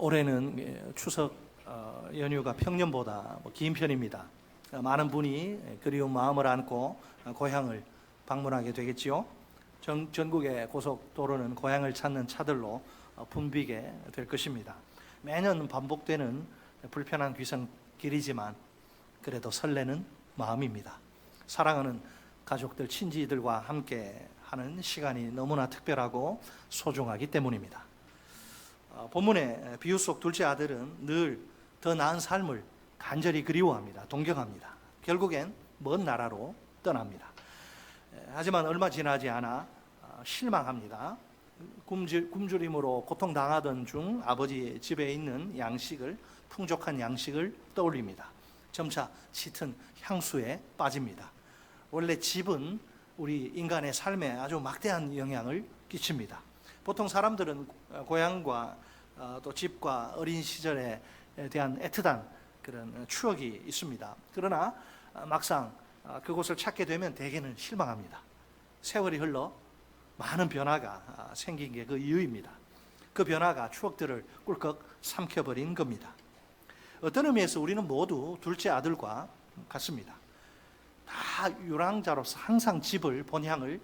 올해는 추석 연휴가 평년보다 긴 편입니다. 많은 분이 그리운 마음을 안고 고향을 방문하게 되겠지요. 전국의 고속도로는 고향을 찾는 차들로 붐비게 될 것입니다. 매년 반복되는 불편한 귀성길이지만 그래도 설레는 마음입니다. 사랑하는 가족들, 친지들과 함께 하는 시간이 너무나 특별하고 소중하기 때문입니다. 본문의 비유 속 둘째 아들은 늘 더 나은 삶을 간절히 그리워합니다. 동경합니다. 결국엔 먼 나라로 떠납니다. 하지만 얼마 지나지 않아 실망합니다. 굶주림으로 고통당하던 중 아버지 집에 있는 양식을, 풍족한 양식을 떠올립니다. 점차 짙은 향수에 빠집니다. 원래 집은 우리 인간의 삶에 아주 막대한 영향을 끼칩니다. 보통 사람들은 고향과 또 집과 어린 시절에 대한 애틋한 그런 추억이 있습니다. 그러나 막상 그곳을 찾게 되면 대개는 실망합니다. 세월이 흘러 많은 변화가 생긴 게 그 이유입니다. 그 변화가 추억들을 꿀꺽 삼켜버린 겁니다. 어떤 의미에서 우리는 모두 둘째 아들과 같습니다. 다 유랑자로서 항상 집을, 본향을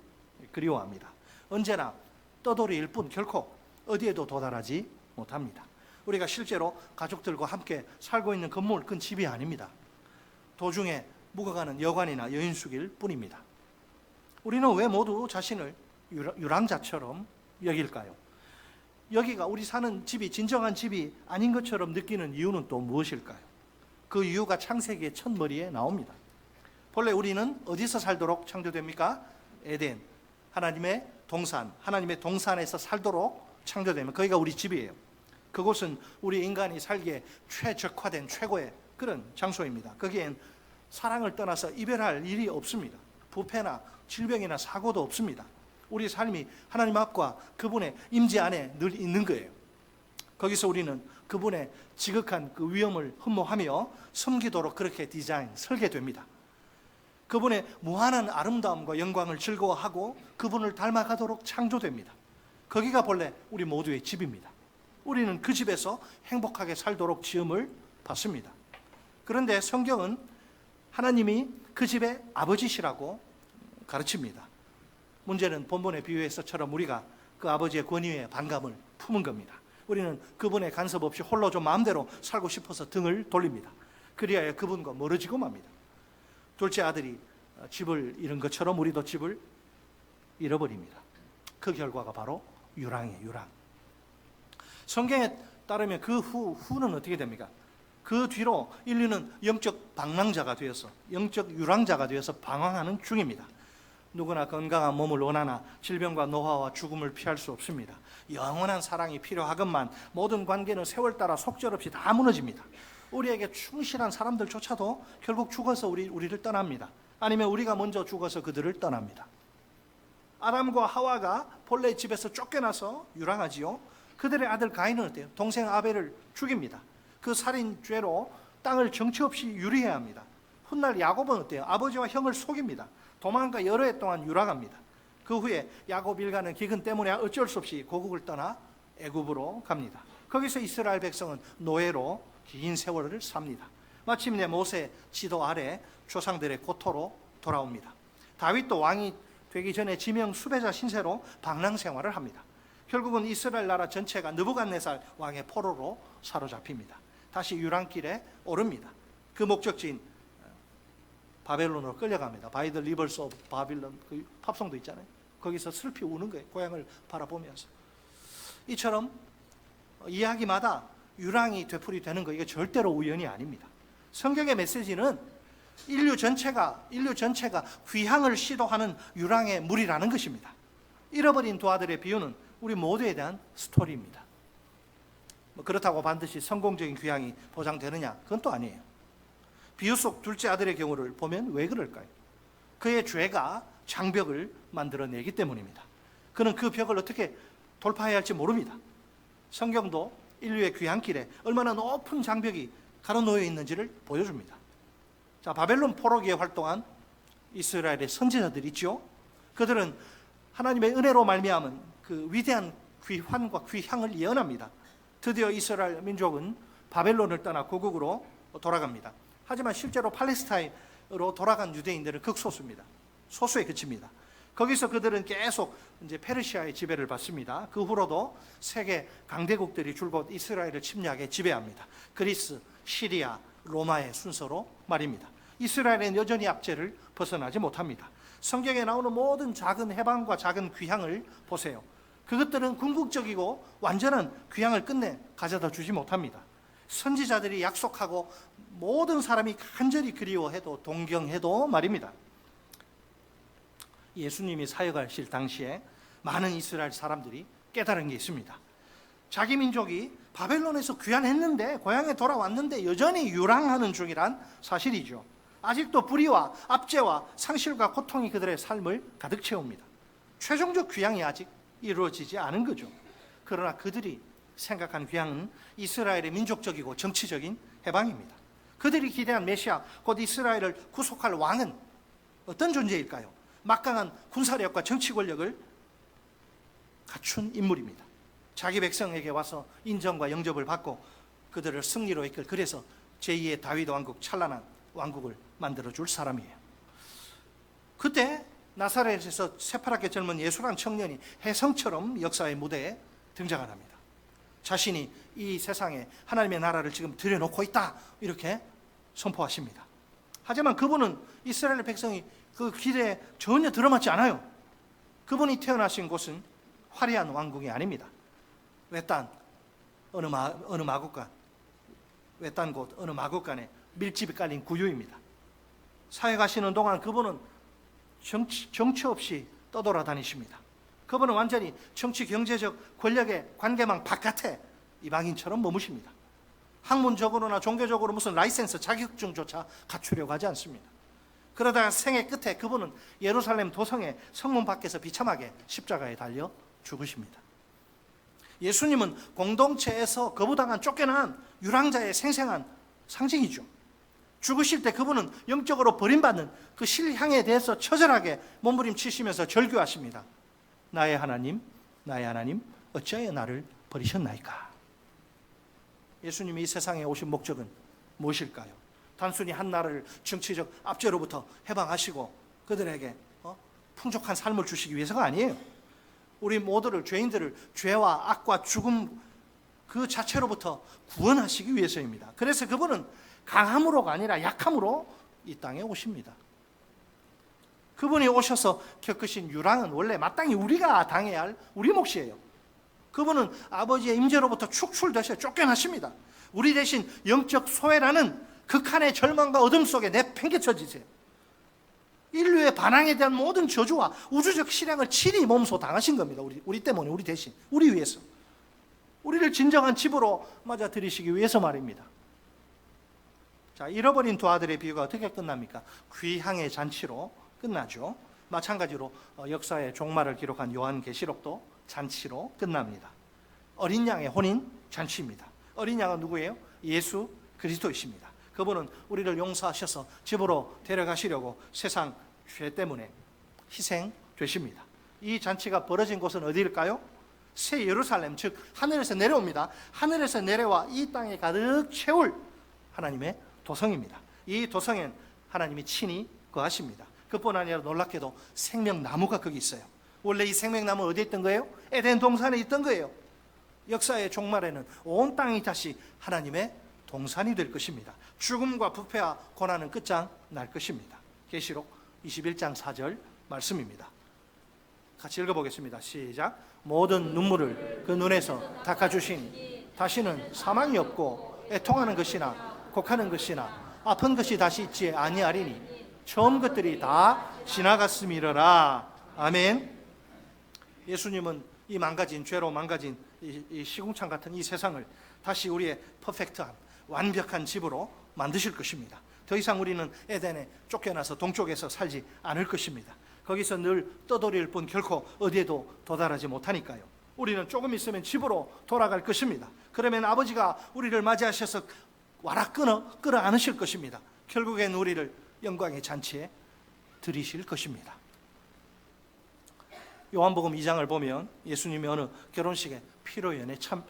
그리워합니다. 언제나 떠돌이일 뿐 결코 어디에도 도달하지 못합니다. 우리가 실제로 가족들과 함께 살고 있는 건물, 그건 집이 아닙니다. 도중에 묵어가는 여관이나 여인숙일 뿐입니다. 우리는 왜 모두 자신을 유랑자처럼 여길까요? 여기가 우리 사는 집이 진정한 집이 아닌 것처럼 느끼는 이유는 또 무엇일까요? 그 이유가 창세기의 첫머리에 나옵니다. 본래 우리는 어디서 살도록 창조됩니까? 에덴, 하나님의 동산, 하나님의 동산에서 살도록 창조되면 거기가 우리 집이에요. 그곳은 우리 인간이 살기에 최적화된 최고의 그런 장소입니다. 거기엔 사랑을 떠나서 이별할 일이 없습니다. 부패나 질병이나 사고도 없습니다. 우리 삶이 하나님 앞과 그분의 임재 안에 늘 있는 거예요. 거기서 우리는 그분의 지극한 그 위엄을 흠모하며 섬기도록 그렇게 설계됩니다. 그분의 무한한 아름다움과 영광을 즐거워하고 그분을 닮아가도록 창조됩니다. 거기가 본래 우리 모두의 집입니다. 우리는 그 집에서 행복하게 살도록 지음을 받습니다. 그런데 성경은 하나님이 그 집의 아버지시라고 가르칩니다. 문제는 본문의 비유에서처럼 우리가 그 아버지의 권위에 반감을 품은 겁니다. 우리는 그분의 간섭 없이 홀로 좀 마음대로 살고 싶어서 등을 돌립니다. 그리하여 그분과 멀어지고 맙니다. 둘째 아들이 집을 잃은 것처럼 우리도 집을 잃어버립니다. 그 결과가 바로 유랑이에요. 유랑. 성경에 따르면 그 후는 어떻게 됩니까? 그 뒤로 인류는 영적 방랑자가 되어서, 영적 유랑자가 되어서 방황하는 중입니다. 누구나 건강한 몸을 원하나 질병과 노화와 죽음을 피할 수 없습니다. 영원한 사랑이 필요하건만 모든 관계는 세월 따라 속절없이 다 무너집니다. 우리에게 충실한 사람들조차도 결국 죽어서 우리를 떠납니다. 아니면 우리가 먼저 죽어서 그들을 떠납니다. 아담과 하와가 본래 집에서 쫓겨나서 유랑하지요. 그들의 아들 가인은 어때요? 동생 아벨을 죽입니다. 그 살인죄로 땅을 정처 없이 유리해야 합니다. 훗날 야곱은 어때요? 아버지와 형을 속입니다. 도망가 여러 해 동안 유랑합니다. 그 후에 야곱 일가는 기근 때문에 어쩔 수 없이 고국을 떠나 애굽으로 갑니다. 거기서 이스라엘 백성은 노예로 긴 세월을 삽니다. 마침내 모세 지도 아래 조상들의 고토로 돌아옵니다. 다윗도 왕이 되기 전에 지명 수배자 신세로 방랑 생활을 합니다. 결국은 이스라엘 나라 전체가 느부갓네살 왕의 포로로 사로잡힙니다. 다시 유랑길에 오릅니다. 그 목적지인 바벨론으로 끌려갑니다. 바이 더 리버스 오브 바빌론, 그 팝송도 있잖아요. 거기서 슬피 우는 거예요. 고향을 바라보면서. 이처럼 이야기마다 유랑이 되풀이되는 거, 이게 절대로 우연이 아닙니다. 성경의 메시지는 인류 전체가 귀향을 시도하는 유랑의 물이라는 것입니다. 잃어버린 두 아들의 비유는 우리 모두에 대한 스토리입니다. 그렇다고 반드시 성공적인 귀향이 보장되느냐? 그건 또 아니에요. 비유 속 둘째 아들의 경우를 보면 왜 그럴까요? 그의 죄가 장벽을 만들어내기 때문입니다. 그는 그 벽을 어떻게 돌파해야 할지 모릅니다. 성경도 인류의 귀향길에 얼마나 높은 장벽이 가로놓여 있는지를 보여줍니다. 자, 바벨론 포로기에 활동한 이스라엘의 선지자들이 있죠. 그들은 하나님의 은혜로 말미암은 그 위대한 귀환과 귀향을 예언합니다. 드디어 이스라엘 민족은 바벨론을 떠나 고국으로 돌아갑니다. 하지만 실제로 팔레스타인으로 돌아간 유대인들은 극소수입니다. 소수에 그칩니다. 거기서 그들은 계속 이제 페르시아의 지배를 받습니다. 그 후로도 세계 강대국들이 줄곧 이스라엘을 침략해 지배합니다. 그리스, 시리아, 로마의 순서로 말입니다. 이스라엘은 여전히 압제를 벗어나지 못합니다. 성경에 나오는 모든 작은 해방과 작은 귀향을 보세요. 그것들은 궁극적이고 완전한 귀향을 끝내 가져다 주지 못합니다. 선지자들이 약속하고 모든 사람이 간절히 그리워해도 동경해도 말입니다. 예수님이 사역하실 당시에 많은 이스라엘 사람들이 깨달은 게 있습니다. 자기 민족이 바벨론에서 귀환했는데, 고향에 돌아왔는데 여전히 유랑하는 중이란 사실이죠. 아직도 불의와 압제와 상실과 고통이 그들의 삶을 가득 채웁니다. 최종적 귀향이 아직 이루어지지 않은 거죠. 그러나 그들이 생각한 귀향은 이스라엘의 민족적이고 정치적인 해방입니다. 그들이 기대한 메시아, 곧 이스라엘을 구속할 왕은 어떤 존재일까요? 막강한 군사력과 정치 권력을 갖춘 인물입니다. 자기 백성에게 와서 인정과 영접을 받고 그들을 승리로 이끌, 그래서 제2의 다윗 왕국, 찬란한 왕국을 만들어줄 사람이에요. 그때 나사렛에서 새파랗게 젊은 예수란 청년이 혜성처럼 역사의 무대에 등장을 합니다. 자신이 이 세상에 하나님의 나라를 지금 들여놓고 있다, 이렇게 선포하십니다. 하지만 그분은 이스라엘 백성이 그 기대에 전혀 들어맞지 않아요. 그분이 태어나신 곳은 화려한 왕궁이 아닙니다. 외딴 어느 마국간, 외딴 곳 어느 마국간에 밀집이 깔린 구유입니다. 사역하시는 동안 그분은 정처 없이 떠돌아다니십니다. 그분은 완전히 정치 경제적 권력의 관계망 바깥에 이방인처럼 머무십니다. 학문적으로나 종교적으로 무슨 라이센스 자격증조차 갖추려고 하지 않습니다. 그러다가 생애 끝에 그분은 예루살렘 도성의 성문 밖에서 비참하게 십자가에 달려 죽으십니다. 예수님은 공동체에서 거부당한 쫓겨난 유랑자의 생생한 상징이죠. 죽으실 때 그분은 영적으로 버림받는 그 실향에 대해서 처절하게 몸부림치시면서 절규하십니다. 나의 하나님, 나의 하나님, 어찌하여 나를 버리셨나이까? 예수님이 이 세상에 오신 목적은 무엇일까요? 단순히 한 나라를 정치적 압제로부터 해방하시고 그들에게 풍족한 삶을 주시기 위해서가 아니에요. 우리 모두를, 죄인들을 죄와 악과 죽음 그 자체로부터 구원하시기 위해서입니다. 그래서 그분은 강함으로가 아니라 약함으로 이 땅에 오십니다. 그분이 오셔서 겪으신 유랑은 원래 마땅히 우리가 당해야 할 우리 몫이에요. 그분은 아버지의 임재로부터 축출되셔 쫓겨나십니다. 우리 대신 영적 소외라는 극한의 절망과 어둠 속에 내팽개쳐지세요. 인류의 반항에 대한 모든 저주와 우주적 실행을 친히 몸소 당하신 겁니다. 우리 때문에, 우리 대신, 우리 위해서. 우리를 진정한 집으로 맞아들이시기 위해서 말입니다. 자, 잃어버린 두 아들의 비유가 어떻게 끝납니까? 귀향의 잔치로 끝나죠. 마찬가지로 역사의 종말을 기록한 요한계시록도 잔치로 끝납니다. 어린 양의 혼인 잔치입니다. 어린 양은 누구예요? 예수 그리스도이십니다. 그분은 우리를 용서하셔서 집으로 데려가시려고 세상 죄 때문에 희생되십니다. 이 잔치가 벌어진 곳은 어디일까요? 새 예루살렘, 즉 하늘에서 내려옵니다. 하늘에서 내려와 이 땅에 가득 채울 하나님의 도성입니다. 이 도성엔 하나님이 친히 거하십니다. 그뿐 아니라 놀랍게도 생명나무가 거기 있어요. 원래 이 생명나무 어디에 있던 거예요? 에덴 동산에 있던 거예요. 역사의 종말에는 온 땅이 다시 하나님의 동산이 될 것입니다. 죽음과 부패와 고난은 끝장 날 것입니다. 계시록 21장 4절 말씀입니다. 같이 읽어보겠습니다. 시작. 모든 눈물을 그 눈에서 닦아주시니 다시는 사망이 없고 애통하는 것이나 곡하는 것이나 아픈 것이 다시 있지 아니하리니 처음 것들이 다 지나갔음이러라. 아멘. 예수님은 이 망가진, 죄로 망가진 이 시궁창 같은 이 세상을 다시 우리의 퍼펙트한 완벽한 집으로 만드실 것입니다. 더 이상 우리는 에덴에 쫓겨나서 동쪽에서 살지 않을 것입니다. 거기서 늘 떠돌일 뿐 결코 어디에도 도달하지 못하니까요. 우리는 조금 있으면 집으로 돌아갈 것입니다. 그러면 아버지가 우리를 맞이하셔서 와라 끌어 안으실 것입니다. 결국엔 우리를 영광의 잔치에 들이실 것입니다. 요한복음 2장을 보면 예수님이 어느 결혼식에 피로연에 참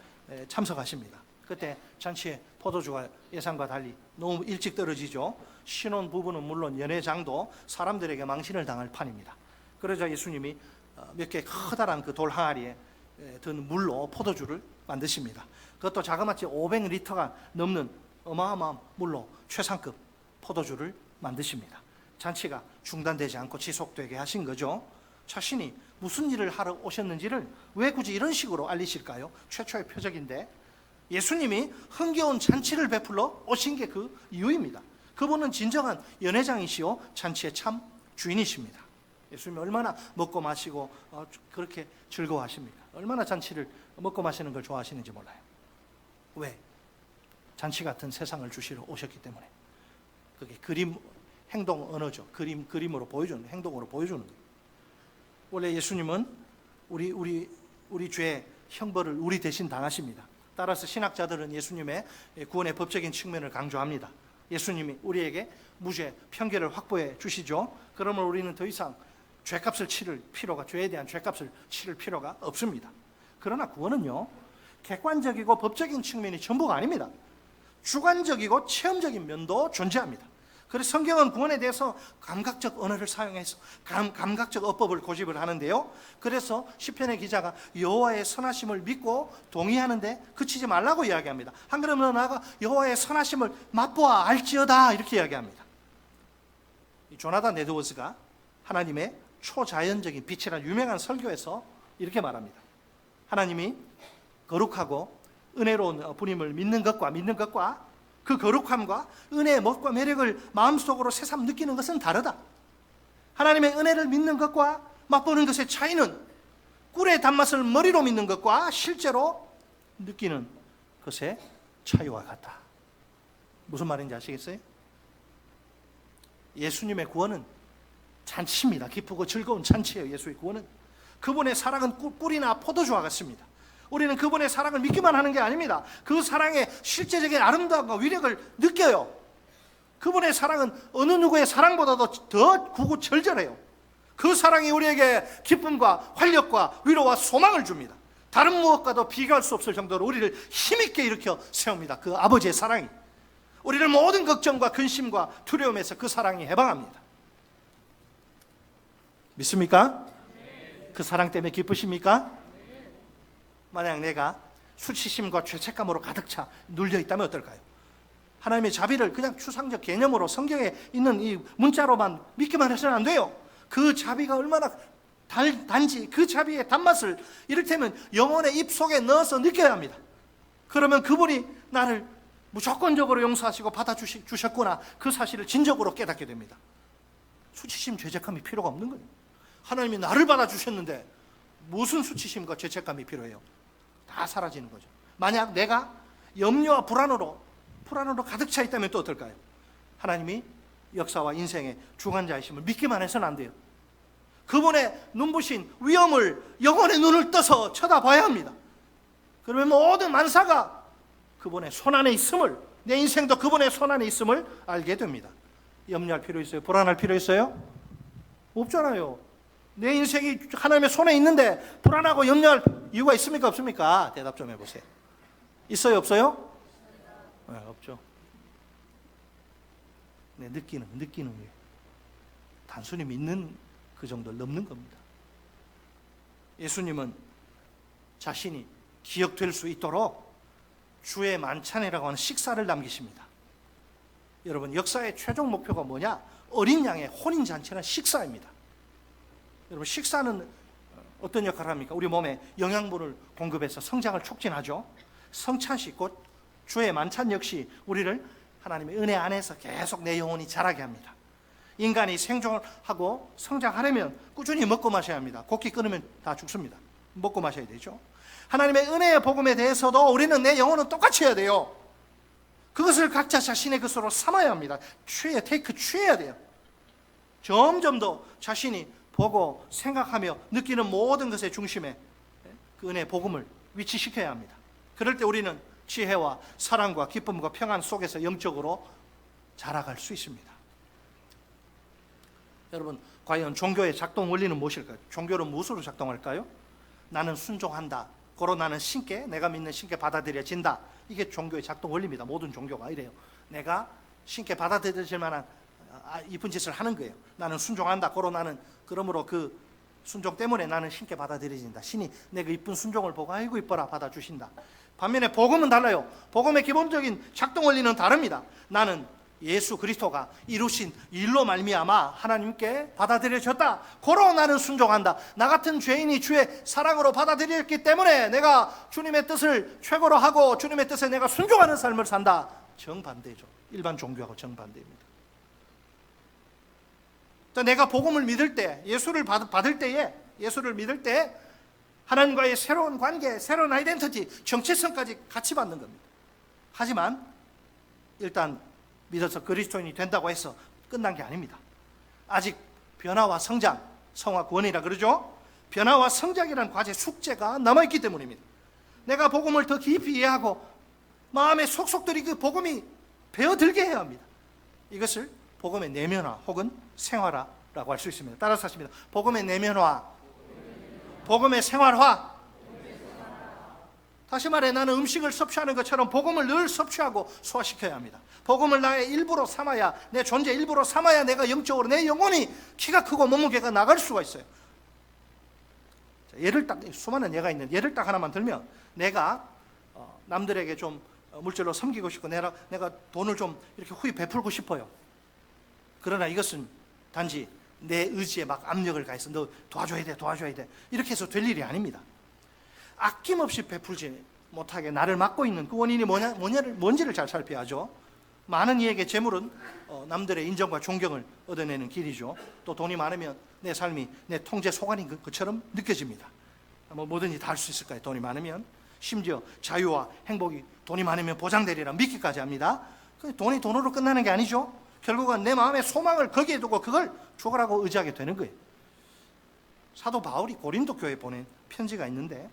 참석하십니다. 그때 잔치에 포도주가 예상과 달리 너무 일찍 떨어지죠. 신혼 부부는 물론 연회장도 사람들에게 망신을 당할 판입니다. 그러자 예수님이 몇 개 커다란 그 돌 항아리에 든 물로 포도주를 만드십니다. 그것도 자그마치 500리터가 넘는 어마어마한 물로 최상급 포도주를 만드십니다. 잔치가 중단되지 않고 지속되게 하신 거죠. 자신이 무슨 일을 하러 오셨는지를 왜 굳이 이런 식으로 알리실까요? 최초의 표적인데 예수님이 흥겨운 잔치를 베풀러 오신 게 그 이유입니다. 그분은 진정한 연회장이시오 잔치의 참 주인이십니다. 예수님이 얼마나 먹고 마시고 그렇게 즐거워하십니까? 얼마나 잔치를 먹고 마시는 걸 좋아하시는지 몰라요. 왜? 잔치 같은 세상을 주시러 오셨기 때문에. 그게 그림, 행동 언어죠. 그림으로 보여주는, 행동으로 보여주는 거예요. 원래 예수님은 우리 죄의 형벌을 우리 대신 당하십니다. 따라서 신학자들은 예수님의 구원의 법적인 측면을 강조합니다. 예수님이 우리에게 무죄 편결을 확보해 주시죠. 그러면 우리는 더 이상 죄값을 치를 필요가, 죄에 대한 죄값을 치를 필요가 없습니다. 그러나 구원은요, 객관적이고 법적인 측면이 전부가 아닙니다. 주관적이고 체험적인 면도 존재합니다. 그래서 성경은 구원에 대해서 감각적 언어를 사용해서 감각적 어법을 고집을 하는데요. 그래서 시편의 기자가 여호와의 선하심을 믿고 동의하는데 그치지 말라고 이야기합니다. 한 걸음 더 나아가 여호와의 선하심을 맛보아 알지어다 이렇게 이야기합니다. 조나단 에드워즈가 하나님의 초자연적인 빛이라는 유명한 설교에서 이렇게 말합니다. 하나님이 거룩하고 은혜로운 분임을 믿는 것과 그 거룩함과 은혜의 멋과 매력을 마음속으로 새삼 느끼는 것은 다르다. 하나님의 은혜를 믿는 것과 맛보는 것의 차이는 꿀의 단맛을 머리로 믿는 것과 실제로 느끼는 것의 차이와 같다. 무슨 말인지 아시겠어요? 예수님의 구원은 잔치입니다. 기쁘고 즐거운 잔치예요. 예수의 구원은. 그분의 사랑은 꿀이나 포도주와 같습니다. 우리는 그분의 사랑을 믿기만 하는 게 아닙니다. 그 사랑의 실제적인 아름다움과 위력을 느껴요. 그분의 사랑은 어느 누구의 사랑보다도 더 구구절절해요. 그 사랑이 우리에게 기쁨과 활력과 위로와 소망을 줍니다. 다른 무엇과도 비교할 수 없을 정도로 우리를 힘있게 일으켜 세웁니다. 그 아버지의 사랑이 우리를 모든 걱정과 근심과 두려움에서 그 사랑이 해방합니다. 믿습니까? 그 사랑 때문에 기쁘십니까? 만약 내가 수치심과 죄책감으로 가득 차 눌려 있다면 어떨까요? 하나님의 자비를 그냥 추상적 개념으로 성경에 있는 이 문자로만 믿기만 해서는 안 돼요. 그 자비가 얼마나 단지 그 자비의 단맛을 이를테면 영혼의 입속에 넣어서 느껴야 합니다. 그러면 그분이 나를 무조건적으로 용서하시고 받아주셨구나 그 사실을 진정으로 깨닫게 됩니다. 수치심, 죄책감이 필요가 없는 거예요. 하나님이 나를 받아주셨는데 무슨 수치심과 죄책감이 필요해요? 다 사라지는 거죠. 만약 내가 염려와 불안으로 가득 차 있다면 또 어떨까요? 하나님이 역사와 인생의 주관자이심을 믿기만 해서는 안 돼요. 그분의 눈부신 위엄을 영혼의 눈을 떠서 쳐다봐야 합니다. 그러면 모든 만사가 그분의 손안에 있음을, 내 인생도 그분의 손안에 있음을 알게 됩니다. 염려할 필요 있어요? 불안할 필요 있어요? 없잖아요. 내 인생이 하나님의 손에 있는데 불안하고 염려할 이유가 있습니까? 없습니까? 대답 좀 해보세요. 있어요? 없어요? 네, 없죠. 네, 느끼는 거예요. 단순히 믿는 그 정도를 넘는 겁니다. 예수님은 자신이 기억될 수 있도록 주의 만찬이라고 하는 식사를 남기십니다. 여러분, 역사의 최종 목표가 뭐냐? 어린 양의 혼인잔치는 식사입니다. 여러분, 식사는 어떤 역할을 합니까? 우리 몸에 영양분을 공급해서 성장을 촉진하죠. 성찬식, 곧 주의 만찬 역시 우리를 하나님의 은혜 안에서 계속 내 영혼이 자라게 합니다. 인간이 생존하고 성장하려면 꾸준히 먹고 마셔야 합니다. 곡기 끊으면 다 죽습니다. 먹고 마셔야 되죠. 하나님의 은혜의 복음에 대해서도 우리는 내 영혼은 똑같이 해야 돼요. 그것을 각자 자신의 것으로 삼아야 합니다. 취해야 돼요. 점점 더 자신이 보고 생각하며 느끼는 모든 것의 중심에 그 은혜의 복음을 위치시켜야 합니다. 그럴 때 우리는 지혜와 사랑과 기쁨과 평안 속에서 영적으로 자라갈 수 있습니다. 여러분, 과연 종교의 작동 원리는 무엇일까요? 종교는 무엇으로 작동할까요? 나는 순종한다, 고로 나는 신께, 내가 믿는 신께 받아들여진다. 이게 종교의 작동 원리입니다. 모든 종교가 이래요. 내가 신께 받아들여질 만한 이쁜 짓을 하는 거예요. 나는 순종한다. 고로 나는 그러므로 그 순종 때문에 나는 신께 받아들여진다. 신이 내 그 이쁜 순종을 보고 아이고 이뻐라 받아주신다. 반면에 복음은 달라요. 복음의 기본적인 작동 원리는 다릅니다. 나는 예수 그리스도가 이루신 일로 말미암아 하나님께 받아들여졌다. 고로 나는 순종한다. 나 같은 죄인이 주의 사랑으로 받아들였기 때문에 내가 주님의 뜻을 최고로 하고 주님의 뜻에 내가 순종하는 삶을 산다. 정반대죠. 일반 종교하고 정반대입니다. 내가 복음을 믿을 때, 예수를 받을 때에, 예수를 믿을 때 하나님과의 새로운 관계, 새로운 아이덴티티, 정체성까지 같이 받는 겁니다. 하지만 일단 믿어서 그리스도인이 된다고 해서 끝난 게 아닙니다. 아직 변화와 성장, 성화 구원이라 그러죠. 변화와 성장이라는 과제, 숙제가 남아있기 때문입니다. 내가 복음을 더 깊이 이해하고 마음에 속속들이 그 복음이 배어들게 해야 합니다. 이것을 복음의 내면화 혹은 생활화라고 할 수 있습니다. 따라서 하십니다. 복음의 내면화, 복음의 생활화. 다시 말해 나는 음식을 섭취하는 것처럼 복음을 늘 섭취하고 소화시켜야 합니다. 복음을 나의 일부로 삼아야, 내 존재 일부로 삼아야 내가 영적으로 내 영혼이 키가 크고 몸무게가 나갈 수가 있어요. 예를 딱, 수많은 예가 있는 예를 딱 하나만 들면, 내가 남들에게 좀 물질로 섬기고 싶고 내가 돈을 좀 이렇게 후히 베풀고 싶어요. 그러나 이것은 단지 내 의지에 막 압력을 가해서 너 도와줘야 돼 이렇게 해서 될 일이 아닙니다. 아낌없이 베풀지 못하게 나를 막고 있는 그 원인이 뭔지를 잘 살펴야죠. 많은 이에게 재물은 남들의 인정과 존경을 얻어내는 길이죠. 또 돈이 많으면 내 삶이 내 통제 소관인 것처럼 느껴집니다. 뭐든지 다 할 수 있을까요? 돈이 많으면. 심지어 자유와 행복이 돈이 많으면 보장되리라 믿기까지 합니다. 돈이 돈으로 끝나는 게 아니죠. 결국은 내 마음의 소망을 거기에 두고 그걸 죽으라고 의지하게 되는 거예요. 사도 바울이 고린도 교회에 보낸 편지가 있는데,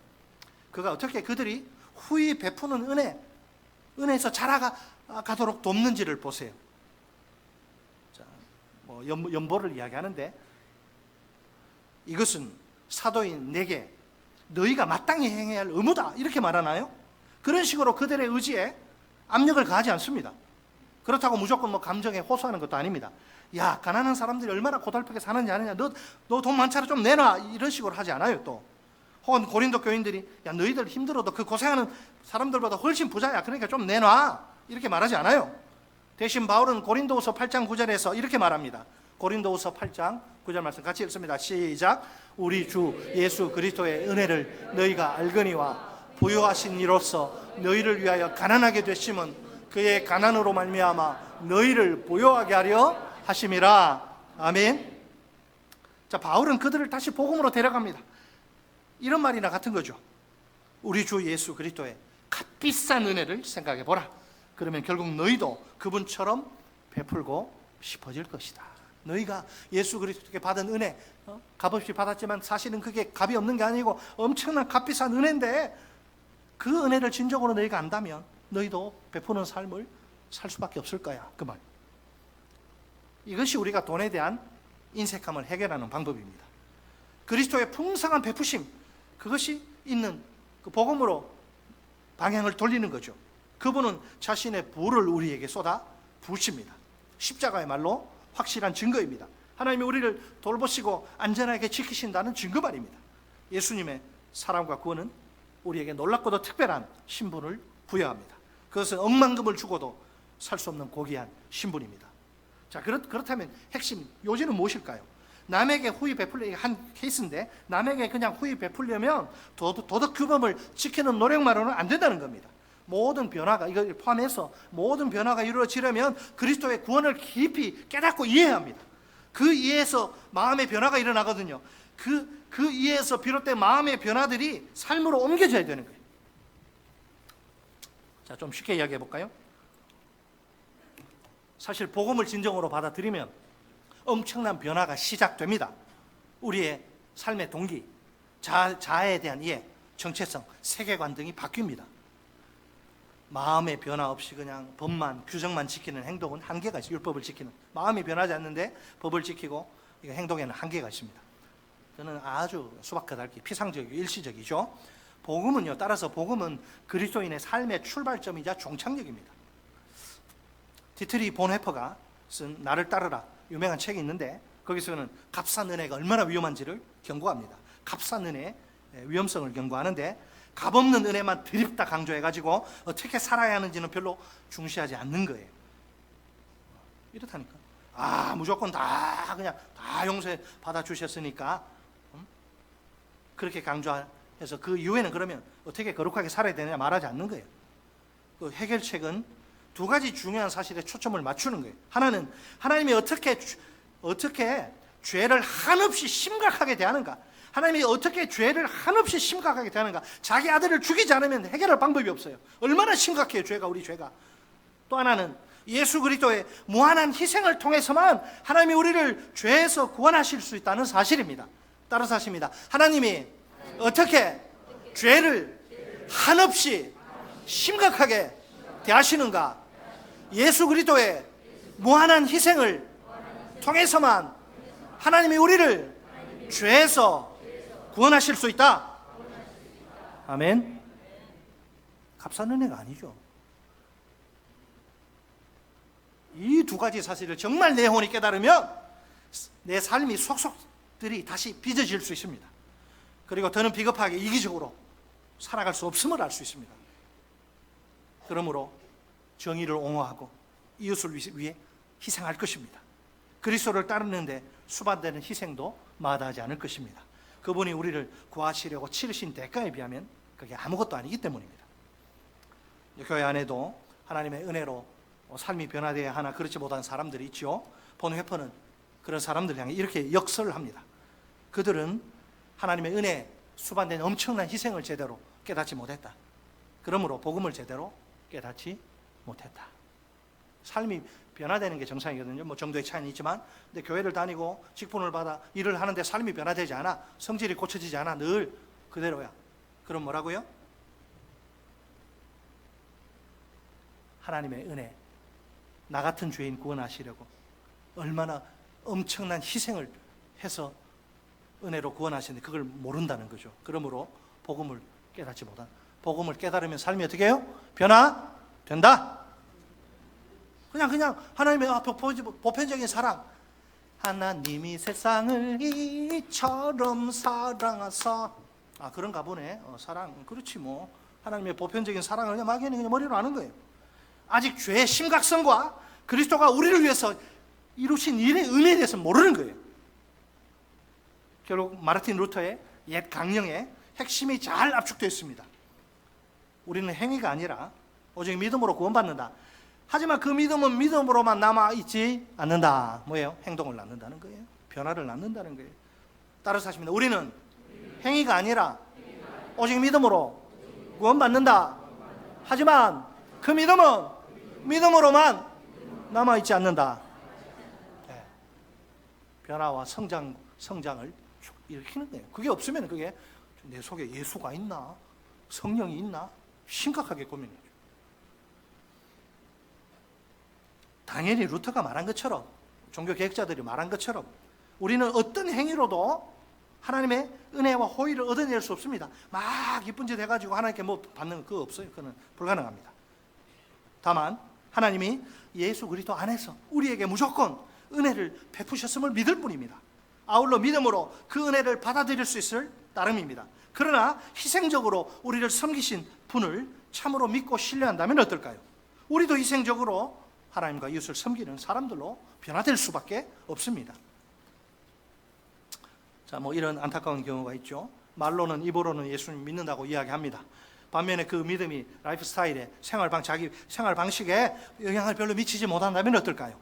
그가 어떻게 그들이 후히 베푸는 은혜에서 자라가도록 돕는지를 보세요. 자, 연보를 이야기하는데, 이것은 사도인 내게 너희가 마땅히 행해야 할 의무다 이렇게 말하나요? 그런 식으로 그들의 의지에 압력을 가하지 않습니다. 그렇다고 무조건 감정에 호소하는 것도 아닙니다. 야, 가난한 사람들이 얼마나 고달프게 사는지 아느냐, 너 돈 많잖아 좀 내놔, 이런 식으로 하지 않아요. 또 혹은 고린도 교인들이 야, 너희들 힘들어도 그 고생하는 사람들보다 훨씬 부자야, 그러니까 좀 내놔, 이렇게 말하지 않아요. 대신 바울은 고린도후서 8장 9절에서 이렇게 말합니다. 고린도후서 8장 9절 말씀 같이 읽습니다. 시작. 우리 주 예수 그리스도의 은혜를 너희가 알거니와 부요하신 이로써 너희를 위하여 가난하게 되심은 그의 가난으로 말미암아 너희를 부요하게 하려 하심이라. 아멘. 자, 바울은 그들을 다시 복음으로 데려갑니다. 이런 말이나 같은 거죠. 우리 주 예수 그리스도의 값비싼 은혜를 생각해 보라. 그러면 결국 너희도 그분처럼 베풀고 싶어질 것이다. 너희가 예수 그리스도께 받은 은혜, 값없이 받았지만 사실은 그게 값이 없는 게 아니고 엄청난 값비싼 은혜인데, 그 은혜를 진정으로 너희가 안다면 너희도 베푸는 삶을 살 수밖에 없을 거야, 그 말. 이것이 우리가 돈에 대한 인색함을 해결하는 방법입니다. 그리스도의 풍성한 베푸심, 그것이 있는 그 복음으로 방향을 돌리는 거죠. 그분은 자신의 부를 우리에게 쏟아 부으십니다. 십자가의 말로 확실한 증거입니다. 하나님이 우리를 돌보시고 안전하게 지키신다는 증거 말입니다. 예수님의 사랑과 구원은 우리에게 놀랍고도 특별한 신분을 부여합니다. 그것은 억만금을 주고도 살 수 없는 고귀한 신분입니다. 자, 그렇다면 핵심 요지는 무엇일까요? 남에게 후히 베풀려, 한 케이스인데, 남에게 그냥 후히 베풀려면 도덕 규범을 지키는 노력만으로는 안 된다는 겁니다. 모든 변화가, 이걸 포함해서 모든 변화가 이루어지려면 그리스도의 구원을 깊이 깨닫고 이해해야 합니다. 그 이해에서 마음의 변화가 일어나거든요. 그 이해에서 비롯된 마음의 변화들이 삶으로 옮겨져야 되는 거예요. 자, 좀 쉽게 이야기해 볼까요? 사실 복음을 진정으로 받아들이면 엄청난 변화가 시작됩니다. 우리의 삶의 동기, 자아에 대한 이해, 정체성, 세계관 등이 바뀝니다. 마음의 변화 없이 그냥 법만, 규정만 지키는 행동은 한계가 있어요. 율법을 지키는, 마음이 변하지 않는데 법을 지키고 행동에는 한계가 있습니다. 저는 아주 수박과 달기 피상적이고 일시적이죠. 복음은요, 따라서 복음은 그리스도인의 삶의 출발점이자 종착역입니다. 디트리 본헤퍼가 쓴 나를 따르라 유명한 책이 있는데 거기서는 값싼 은혜가 얼마나 위험한지를 경고합니다. 값싼 은혜의 위험성을 경고하는데 값없는 은혜만 드립다 강조해가지고 어떻게 살아야 하는지는 별로 중시하지 않는 거예요. 이렇다니까. 무조건 다 그냥 다 용서해 받아주셨으니까 그렇게 강조해서 그 이후에는 그러면 어떻게 거룩하게 살아야 되느냐 말하지 않는 거예요. 그 해결책은 두 가지 중요한 사실에 초점을 맞추는 거예요. 하나는 하나님이 어떻게 죄를 한없이 심각하게 대하는가, 하나님이 어떻게 죄를 한없이 심각하게 대하는가. 자기 아들을 죽이지 않으면 해결할 방법이 없어요. 얼마나 심각해요, 죄가, 우리 죄가. 또 하나는 예수 그리스도의 무한한 희생을 통해서만 하나님이 우리를 죄에서 구원하실 수 있다는 사실입니다. 따라서 하십니다. 하나님이 어떻게 죄를 한없이 심각하게 대하시는가, 예수 그리스도의 무한한 희생을 통해서만 하나님이 우리를 죄에서 구원하실 수 있다. 아멘. 값싼 은혜가 아니죠. 이 두 가지 사실을 정말 내 혼이 깨달으면 내 삶이 속속들이 다시 빚어질 수 있습니다. 그리고 더는 비겁하게 이기적으로 살아갈 수 없음을 알 수 있습니다. 그러므로 정의를 옹호하고 이웃을 위해 희생할 것입니다. 그리스도를 따르는데 수반되는 희생도 마다하지 않을 것입니다. 그분이 우리를 구하시려고 치르신 대가에 비하면 그게 아무것도 아니기 때문입니다. 교회 안에도 하나님의 은혜로 삶이 변화되어야 하나 그렇지 못한 사람들이 있죠. 본회퍼는 그런 사람들 향해 이렇게 역설을 합니다. 그들은 하나님의 은혜 수반된 엄청난 희생을 제대로 깨닫지 못했다. 그러므로 복음을 제대로 깨닫지 못했다. 삶이 변화되는 게 정상이거든요. 뭐 정도의 차이는 있지만, 근데 교회를 다니고 직분을 받아 일을 하는데 삶이 변화되지 않아, 성질이 고쳐지지 않아, 늘 그대로야. 그럼 뭐라고요? 하나님의 은혜, 나 같은 죄인 구원하시려고 얼마나 엄청난 희생을 해서 은혜로 구원하시는데 그걸 모른다는 거죠. 그러므로 복음을 깨닫지 못한, 복음을 깨달으면 삶이 어떻게 해요? 변화된다. 그냥 하나님의 보편적인 사랑, 하나님이 세상을 이처럼 사랑하사, 그런가 보네. 사랑, 그렇지 뭐. 하나님의 보편적인 사랑을 그냥 막연히 그냥 머리로 아는 거예요. 아직 죄의 심각성과 그리스도가 우리를 위해서 이루신 일의 의미에 대해서 모르는 거예요. 결국 마르틴 루터의 옛 강령의 핵심이 잘 압축되어 있습니다. 우리는 행위가 아니라 오직 믿음으로 구원받는다. 하지만 그 믿음은 믿음으로만 남아있지 않는다. 뭐예요? 행동을 낳는다는 거예요. 변화를 낳는다는 거예요. 따라서 하십니다. 우리는 행위가 아니라 오직 믿음으로 구원받는다. 하지만 그 믿음은 믿음으로만 남아있지 않는다. 네. 변화와 성장을 일으키는 거예요. 그게 없으면 그게 내 속에 예수가 있나? 성령이 있나? 심각하게 고민해요. 당연히 루터가 말한 것처럼, 종교개혁자들이 말한 것처럼 우리는 어떤 행위로도 하나님의 은혜와 호의를 얻어낼 수 없습니다. 막 이쁜 짓 해가지고 하나님께 뭐 받는 거 없어요. 그건 불가능합니다. 다만 하나님이 예수 그리스도 안에서 우리에게 무조건 은혜를 베푸셨음을 믿을 뿐입니다. 아울러 믿음으로 그 은혜를 받아들일 수 있을 따름입니다. 그러나 희생적으로 우리를 섬기신 분을 참으로 믿고 신뢰한다면 어떨까요? 우리도 희생적으로 하나님과 이웃을 섬기는 사람들로 변화될 수밖에 없습니다. 자, 뭐 이런 안타까운 경우가 있죠. 말로는, 입으로는 예수님 믿는다고 이야기합니다. 반면에 그 믿음이 라이프 스타일에, 자기 생활 방식에 영향을 별로 미치지 못한다면 어떨까요?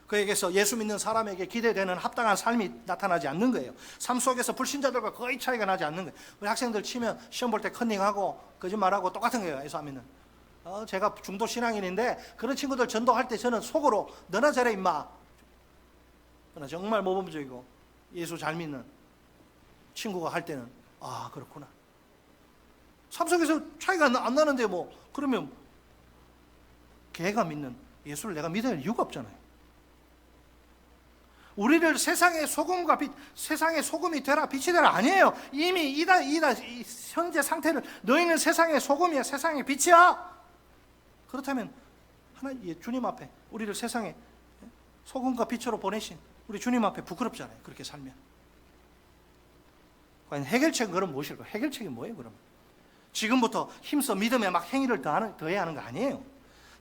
그에게서 예수 믿는 사람에게 기대되는 합당한 삶이 나타나지 않는 거예요. 삶 속에서 불신자들과 거의 차이가 나지 않는 거예요. 우리 학생들 치면 시험 볼 때 컨닝하고 거짓말하고 똑같은 거예요. 예수 안 믿는. 제가 중도 신앙인인데 그런 친구들 전도할 때 저는 속으로 너나 잘해 임마. 그러나 정말 모범적이고 예수 잘 믿는 친구가 할 때는 그렇구나. 삶 속에서 차이가 안 나는데 뭐 그러면 걔가 믿는 예수를 내가 믿어야 할 이유가 없잖아요. 우리를 세상의 소금과 빛, 세상의 소금이 되라 빛이 되라 아니에요. 이미 이 현재 상태를 너희는 세상의 소금이야, 세상의 빛이야. 그렇다면 주님 앞에 우리를 세상에 소금과 빛으로 보내신 우리 주님 앞에 부끄럽잖아요. 그렇게 살면. 과연 해결책은 그럼 무엇일까? 해결책이 뭐예요? 그러면 지금부터 힘써 믿음에 막 행위를 더해야 하는 거 아니에요.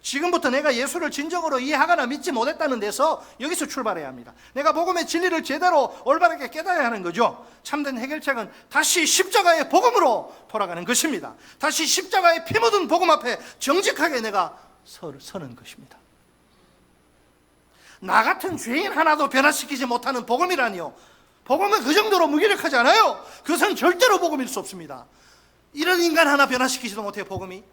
지금부터 내가 예수를 진정으로 이해하거나 믿지 못했다는 데서 여기서 출발해야 합니다. 내가 복음의 진리를 제대로 올바르게 깨달아야 하는 거죠. 참된 해결책은 다시 십자가의 복음으로 돌아가는 것입니다. 다시 십자가의 피 묻은 복음 앞에 정직하게 내가 서는 것입니다. 나 같은 죄인 하나도 변화시키지 못하는 복음이라니요. 복음은 그 정도로 무기력하지 않아요. 그것은 절대로 복음일 수 없습니다. 이런 인간 하나 변화시키지도 못해요. 복음이.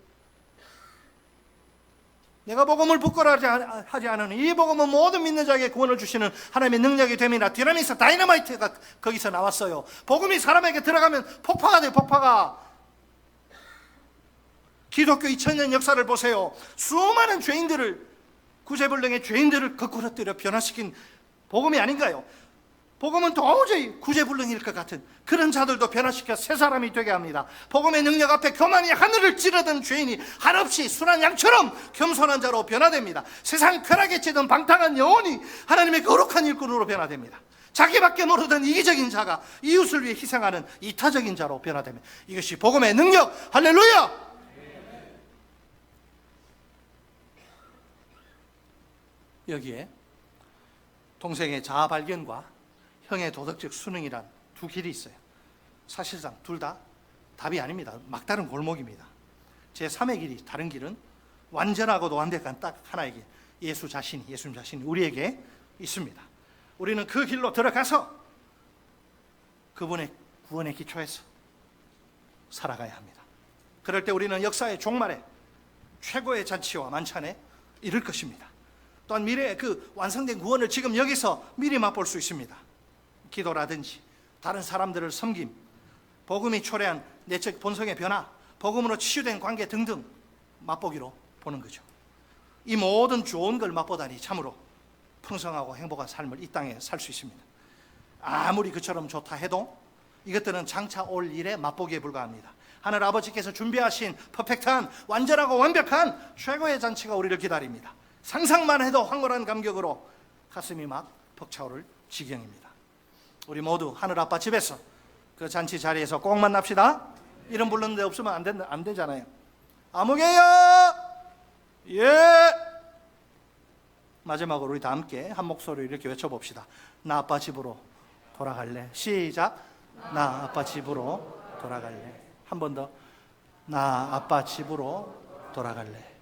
내가 복음을 부끄러워하지 않은 이 복음은 모든 믿는 자에게 구원을 주시는 하나님의 능력이 됨이라. 디나미스 다이너마이트가 거기서 나왔어요. 복음이 사람에게 들어가면 폭파가 돼요. 폭파가. 기독교 2000년 역사를 보세요. 수많은 죄인들을, 구제불능의 죄인들을 거꾸로 때려 변화시킨 복음이 아닌가요? 복음은 도저히 구제불능일 것 같은 그런 자들도 변화시켜 새 사람이 되게 합니다. 복음의 능력 앞에 교만이 하늘을 찌르던 죄인이 한없이 순한 양처럼 겸손한 자로 변화됩니다. 세상 쾌락에 찌든 방탕한 영혼이 하나님의 거룩한 일꾼으로 변화됩니다. 자기밖에 모르던 이기적인 자가 이웃을 위해 희생하는 이타적인 자로 변화됩니다. 이것이 복음의 능력. 할렐루야. 여기에 동생의 자아 발견과 형의 도덕적 수능이란 두 길이 있어요. 사실상 둘 다 답이 아닙니다. 막다른 골목입니다. 제3의 길이, 다른 길은 완전하고도 완벽한 딱 하나의 길, 예수님 자신이 우리에게 있습니다. 우리는 그 길로 들어가서 그분의 구원의 기초에서 살아가야 합니다. 그럴 때 우리는 역사의 종말에 최고의 잔치와 만찬에 이를 것입니다. 또한 미래의 그 완성된 구원을 지금 여기서 미리 맛볼 수 있습니다. 기도라든지 다른 사람들을 섬김, 복음이 초래한 내적 본성의 변화, 복음으로 치유된 관계 등등 맛보기로 보는 거죠. 이 모든 좋은 걸 맛보다니 참으로 풍성하고 행복한 삶을 이 땅에 살 수 있습니다. 아무리 그처럼 좋다 해도 이것들은 장차 올 일에 맛보기에 불과합니다. 하늘 아버지께서 준비하신 퍼펙트한, 완전하고 완벽한 최고의 잔치가 우리를 기다립니다. 상상만 해도 황홀한 감격으로 가슴이 막 벅차오를 지경입니다. 우리 모두 하늘 아빠 집에서 그 잔치 자리에서 꼭 만납시다. 이름 부르는데 없으면 안 되잖아요. 아무개야, 예. 마지막으로 우리 다 함께 한 목소리로 이렇게 외쳐봅시다. 나 아빠 집으로 돌아갈래. 시작. 나 아빠 집으로 돌아갈래. 한 번 더. 나 아빠 집으로 돌아갈래.